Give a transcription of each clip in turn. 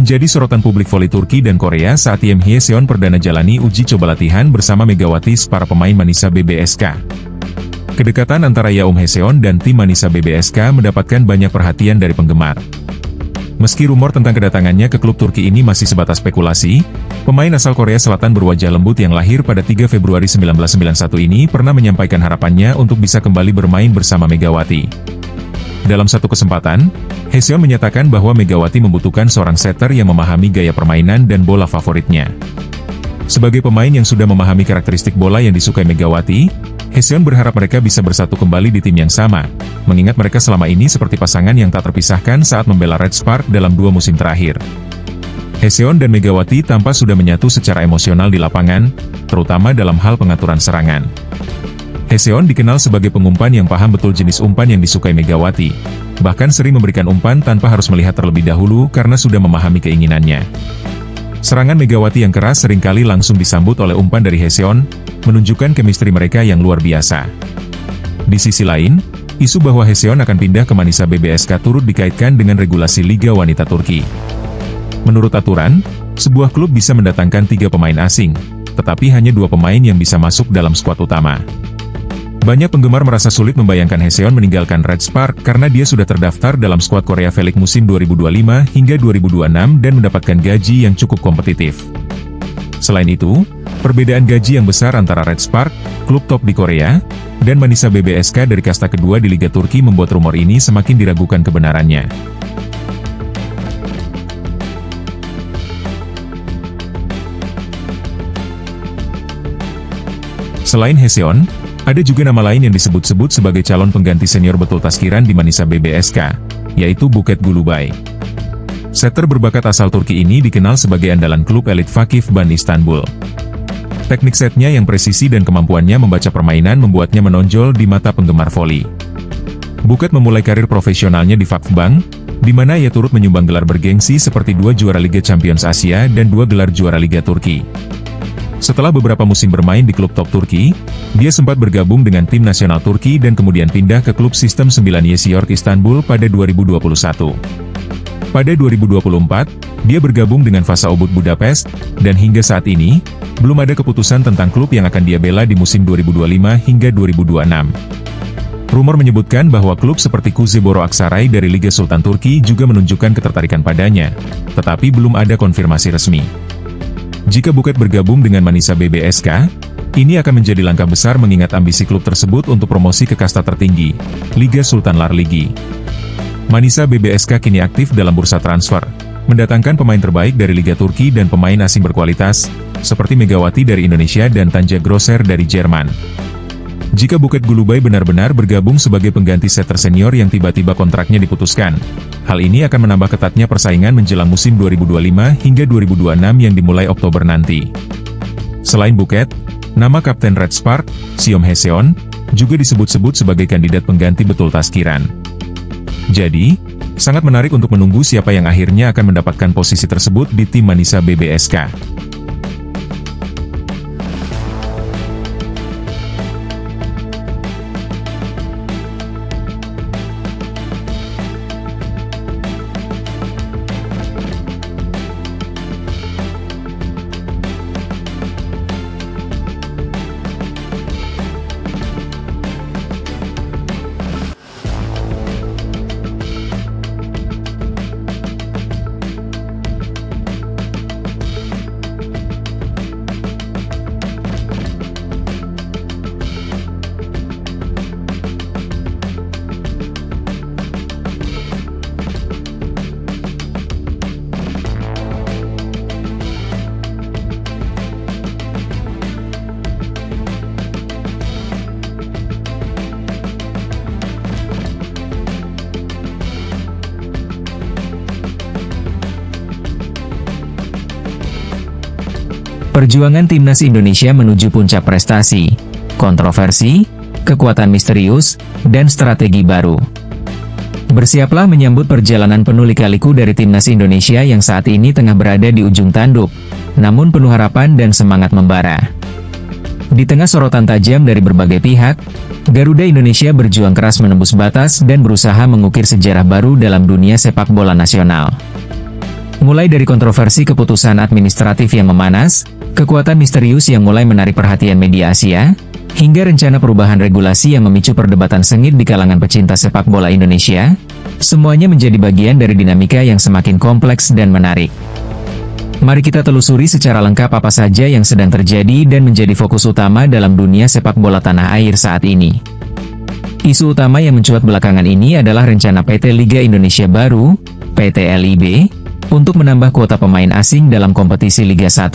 menjadi sorotan publik voli Turki dan Korea saat Tim Hyeseon perdana jalani uji coba latihan bersama Megawati para pemain Manisa BBSK. Kedekatan antara Yeom Hyeseon dan tim Manisa BBSK mendapatkan banyak perhatian dari penggemar. Meski rumor tentang kedatangannya ke klub Turki ini masih sebatas spekulasi, pemain asal Korea Selatan berwajah lembut yang lahir pada 3 Februari 1991 ini pernah menyampaikan harapannya untuk bisa kembali bermain bersama Megawati. Dalam satu kesempatan, Hyeseon menyatakan bahwa Megawati membutuhkan seorang setter yang memahami gaya permainan dan bola favoritnya. Sebagai pemain yang sudah memahami karakteristik bola yang disukai Megawati, Hyeseon berharap mereka bisa bersatu kembali di tim yang sama, mengingat mereka selama ini seperti pasangan yang tak terpisahkan saat membela Red Spark dalam 2 musim terakhir. Hyeseon dan Megawati tampak sudah menyatu secara emosional di lapangan, terutama dalam hal pengaturan serangan. Hyeseon dikenal sebagai pengumpan yang paham betul jenis umpan yang disukai Megawati, bahkan sering memberikan umpan tanpa harus melihat terlebih dahulu karena sudah memahami keinginannya. Serangan Megawati yang keras seringkali langsung disambut oleh umpan dari Hyeseon, menunjukkan chemistry mereka yang luar biasa. Di sisi lain, isu bahwa Hyeseon akan pindah ke Manisa BBSK turut dikaitkan dengan regulasi Liga Wanita Turki. Menurut aturan, sebuah klub bisa mendatangkan 3 pemain asing, tetapi hanya 2 pemain yang bisa masuk dalam skuad utama. Banyak penggemar merasa sulit membayangkan Hyeseon meninggalkan Red Spark karena dia sudah terdaftar dalam skuad Korea V-League musim 2025 hingga 2026 dan mendapatkan gaji yang cukup kompetitif. Selain itu, perbedaan gaji yang besar antara Red Spark, klub top di Korea, dan Manisa BBSK dari kasta kedua di Liga Turki membuat rumor ini semakin diragukan kebenarannya. Selain Hyeseon, ada juga nama lain yang disebut-sebut sebagai calon pengganti senior betul Taskiran di Manisa BBSK, yaitu Buket Gulubay. Setter berbakat asal Turki ini dikenal sebagai andalan klub elit Vakif Ban Istanbul. Teknik setnya yang presisi dan kemampuannya membaca permainan membuatnya menonjol di mata penggemar voli. Buket memulai karir profesionalnya di Vakfbank, di mana ia turut menyumbang gelar bergengsi seperti 2 juara Liga Champions Asia dan 2 gelar juara Liga Turki. Setelah beberapa musim bermain di klub top Turki, dia sempat bergabung dengan tim nasional Turki dan kemudian pindah ke klub sistem 9 Yesiork Istanbul pada 2021. Pada 2024, dia bergabung dengan Fasa Ubud Budapest, dan hingga saat ini, belum ada keputusan tentang klub yang akan dia bela di musim 2025 hingga 2026. Rumor menyebutkan bahwa klub seperti Kuzeboro Aksaray dari Liga Sultan Turki juga menunjukkan ketertarikan padanya, tetapi belum ada konfirmasi resmi. Jika Buket bergabung dengan Manisa BBSK, ini akan menjadi langkah besar mengingat ambisi klub tersebut untuk promosi ke kasta tertinggi, Liga Sultan Larligi. Manisa BBSK kini aktif dalam bursa transfer, mendatangkan pemain terbaik dari Liga Turki dan pemain asing berkualitas, seperti Megawati dari Indonesia dan Tanja Grosser dari Jerman. Jika Buket Gulubay benar-benar bergabung sebagai pengganti setter senior yang tiba-tiba kontraknya diputuskan, hal ini akan menambah ketatnya persaingan menjelang musim 2025 hingga 2026 yang dimulai Oktober nanti. Selain Buket, nama Kapten Red Spark, Yeom Hyeseon, juga disebut-sebut sebagai kandidat pengganti betul Taskiran. Jadi, sangat menarik untuk menunggu siapa yang akhirnya akan mendapatkan posisi tersebut di tim Manisa BBSK. Perjuangan Timnas Indonesia menuju puncak prestasi, kontroversi, kekuatan misterius, dan strategi baru. Bersiaplah menyambut perjalanan penuh lika-liku dari Timnas Indonesia yang saat ini tengah berada di ujung tanduk, namun penuh harapan dan semangat membara. Di tengah sorotan tajam dari berbagai pihak, Garuda Indonesia berjuang keras menembus batas dan berusaha mengukir sejarah baru dalam dunia sepak bola nasional. Mulai dari kontroversi keputusan administratif yang memanas, kekuatan misterius yang mulai menarik perhatian media Asia, hingga rencana perubahan regulasi yang memicu perdebatan sengit di kalangan pecinta sepak bola Indonesia, semuanya menjadi bagian dari dinamika yang semakin kompleks dan menarik. Mari kita telusuri secara lengkap apa saja yang sedang terjadi dan menjadi fokus utama dalam dunia sepak bola tanah air saat ini. Isu utama yang mencuat belakangan ini adalah rencana PT Liga Indonesia Baru, PT LIB, untuk menambah kuota pemain asing dalam kompetisi Liga 1.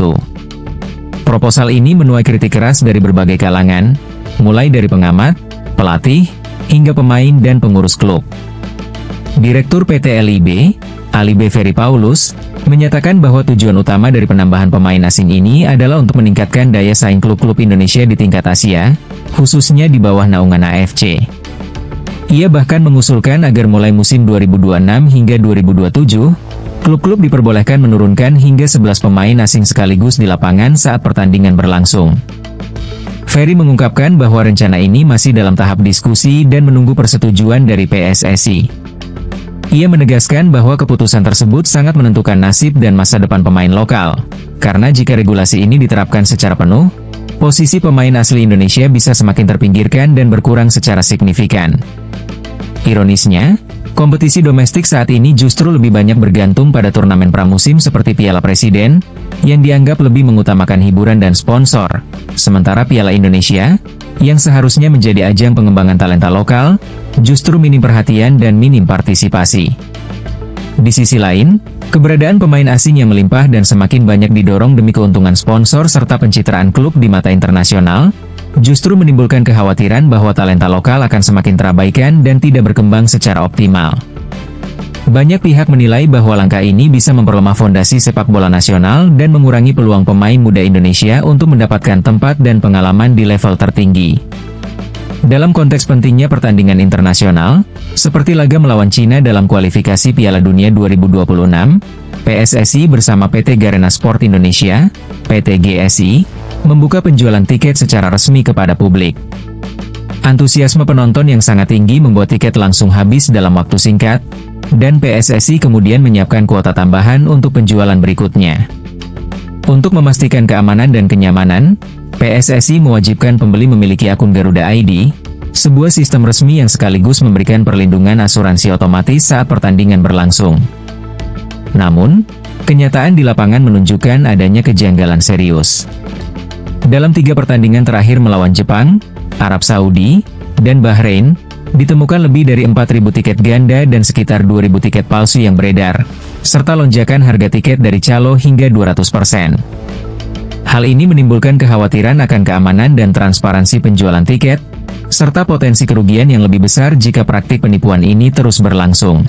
Proposal ini menuai kritik keras dari berbagai kalangan, mulai dari pengamat, pelatih, hingga pemain dan pengurus klub. Direktur PT LIB, Ali B. Ferry Paulus, menyatakan bahwa tujuan utama dari penambahan pemain asing ini adalah untuk meningkatkan daya saing klub-klub Indonesia di tingkat Asia, khususnya di bawah naungan AFC. Ia bahkan mengusulkan agar mulai musim 2026 hingga 2027, klub-klub diperbolehkan menurunkan hingga 11 pemain asing sekaligus di lapangan saat pertandingan berlangsung. Ferry mengungkapkan bahwa rencana ini masih dalam tahap diskusi dan menunggu persetujuan dari PSSI. Ia menegaskan bahwa keputusan tersebut sangat menentukan nasib dan masa depan pemain lokal, karena jika regulasi ini diterapkan secara penuh, posisi pemain asli Indonesia bisa semakin terpinggirkan dan berkurang secara signifikan. Ironisnya, kompetisi domestik saat ini justru lebih banyak bergantung pada turnamen pramusim seperti Piala Presiden, yang dianggap lebih mengutamakan hiburan dan sponsor, sementara Piala Indonesia, yang seharusnya menjadi ajang pengembangan talenta lokal, justru minim perhatian dan minim partisipasi. Di sisi lain, keberadaan pemain asing yang melimpah dan semakin banyak didorong demi keuntungan sponsor serta pencitraan klub di mata internasional, justru menimbulkan kekhawatiran bahwa talenta lokal akan semakin terabaikan dan tidak berkembang secara optimal. Banyak pihak menilai bahwa langkah ini bisa memperlemah fondasi sepak bola nasional dan mengurangi peluang pemain muda Indonesia untuk mendapatkan tempat dan pengalaman di level tertinggi. Dalam konteks pentingnya pertandingan internasional, seperti laga melawan Cina dalam kualifikasi Piala Dunia 2026, PSSI bersama PT Garena Sport Indonesia, PT GSI, membuka penjualan tiket secara resmi kepada publik. Antusiasme penonton yang sangat tinggi membuat tiket langsung habis dalam waktu singkat, dan PSSI kemudian menyiapkan kuota tambahan untuk penjualan berikutnya. Untuk memastikan keamanan dan kenyamanan, PSSI mewajibkan pembeli memiliki akun Garuda ID, sebuah sistem resmi yang sekaligus memberikan perlindungan asuransi otomatis saat pertandingan berlangsung. Namun, kenyataan di lapangan menunjukkan adanya kejanggalan serius. Dalam 3 pertandingan terakhir melawan Jepang, Arab Saudi, dan Bahrain, ditemukan lebih dari 4.000 tiket ganda dan sekitar 2.000 tiket palsu yang beredar, serta lonjakan harga tiket dari calo hingga 200%. Hal ini menimbulkan kekhawatiran akan keamanan dan transparansi penjualan tiket, serta potensi kerugian yang lebih besar jika praktik penipuan ini terus berlangsung.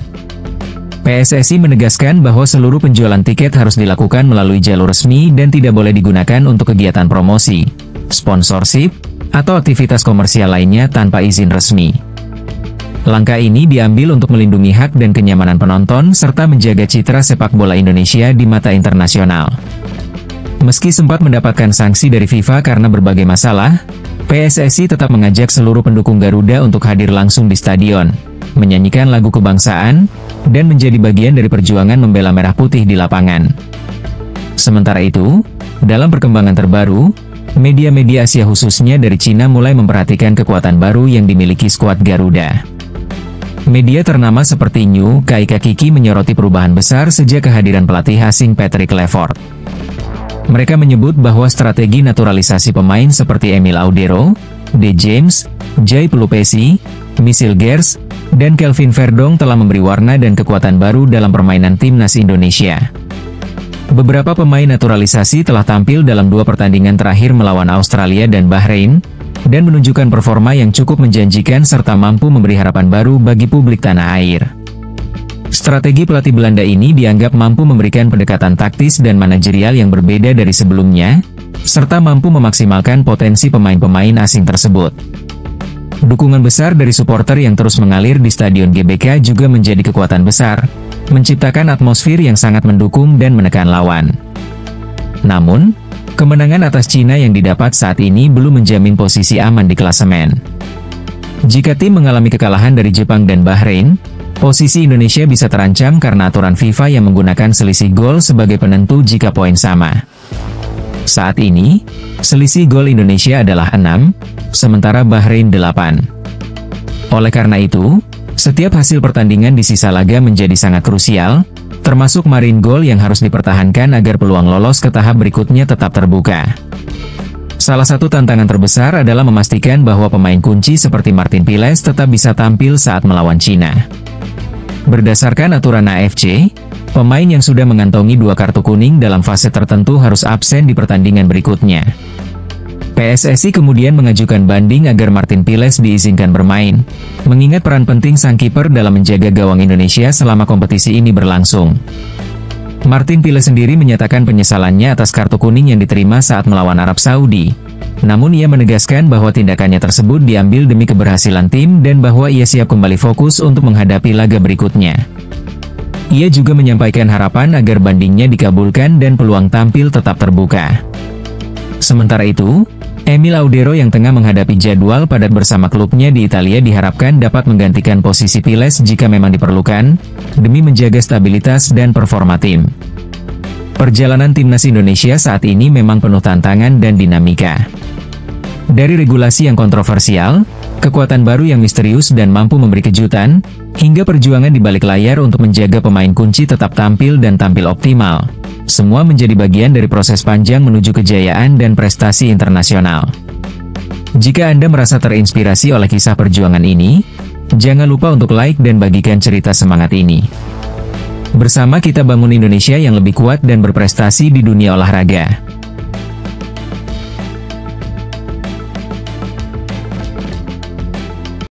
PSSI menegaskan bahwa seluruh penjualan tiket harus dilakukan melalui jalur resmi dan tidak boleh digunakan untuk kegiatan promosi, sponsorship, atau aktivitas komersial lainnya tanpa izin resmi. Langkah ini diambil untuk melindungi hak dan kenyamanan penonton serta menjaga citra sepak bola Indonesia di mata internasional. Meski sempat mendapatkan sanksi dari FIFA karena berbagai masalah, PSSI tetap mengajak seluruh pendukung Garuda untuk hadir langsung di stadion, menyanyikan lagu kebangsaan, dan menjadi bagian dari perjuangan membela merah putih di lapangan. Sementara itu, dalam perkembangan terbaru, media-media Asia khususnya dari Cina mulai memperhatikan kekuatan baru yang dimiliki skuad Garuda. Media ternama seperti New Kaikakiki menyoroti perubahan besar sejak kehadiran pelatih asing Patrick Lefort. Mereka menyebut bahwa strategi naturalisasi pemain seperti Emil Audero, De James, Jai Pelupesi, Misil Gers, dan Kelvin Verdong telah memberi warna dan kekuatan baru dalam permainan timnas Indonesia. Beberapa pemain naturalisasi telah tampil dalam 2 pertandingan terakhir melawan Australia dan Bahrain, dan menunjukkan performa yang cukup menjanjikan serta mampu memberi harapan baru bagi publik tanah air. Strategi pelatih Belanda ini dianggap mampu memberikan pendekatan taktis dan manajerial yang berbeda dari sebelumnya, serta mampu memaksimalkan potensi pemain-pemain asing tersebut. Dukungan besar dari supporter yang terus mengalir di Stadion GBK juga menjadi kekuatan besar, menciptakan atmosfer yang sangat mendukung dan menekan lawan. Namun, kemenangan atas Cina yang didapat saat ini belum menjamin posisi aman di klasemen. Jika tim mengalami kekalahan dari Jepang dan Bahrain, Posisi Indonesia bisa terancam karena aturan FIFA yang menggunakan selisih gol sebagai penentu jika poin sama. Saat ini, selisih gol Indonesia adalah 6, sementara Bahrain 8. Oleh karena itu, setiap hasil pertandingan di sisa laga menjadi sangat krusial, termasuk margin gol yang harus dipertahankan agar peluang lolos ke tahap berikutnya tetap terbuka. Salah satu tantangan terbesar adalah memastikan bahwa pemain kunci seperti Martin Piles tetap bisa tampil saat melawan Cina. Berdasarkan aturan AFC, pemain yang sudah mengantongi 2 kartu kuning dalam fase tertentu harus absen di pertandingan berikutnya. PSSI kemudian mengajukan banding agar Martin Piles diizinkan bermain, mengingat peran penting sang kiper dalam menjaga gawang Indonesia selama kompetisi ini berlangsung. Martin Piles sendiri menyatakan penyesalannya atas kartu kuning yang diterima saat melawan Arab Saudi. Namun ia menegaskan bahwa tindakannya tersebut diambil demi keberhasilan tim dan bahwa ia siap kembali fokus untuk menghadapi laga berikutnya. Ia juga menyampaikan harapan agar bandingnya dikabulkan dan peluang tampil tetap terbuka. Sementara itu, Emil Audero yang tengah menghadapi jadwal padat bersama klubnya di Italia diharapkan dapat menggantikan posisi Piles jika memang diperlukan, demi menjaga stabilitas dan performa tim. Perjalanan timnas Indonesia saat ini memang penuh tantangan dan dinamika. Dari regulasi yang kontroversial, kekuatan baru yang misterius dan mampu memberi kejutan, hingga perjuangan di balik layar untuk menjaga pemain kunci tetap tampil dan tampil optimal. Semua menjadi bagian dari proses panjang menuju kejayaan dan prestasi internasional. Jika Anda merasa terinspirasi oleh kisah perjuangan ini, jangan lupa untuk like dan bagikan cerita semangat ini. Bersama kita bangun Indonesia yang lebih kuat dan berprestasi di dunia olahraga.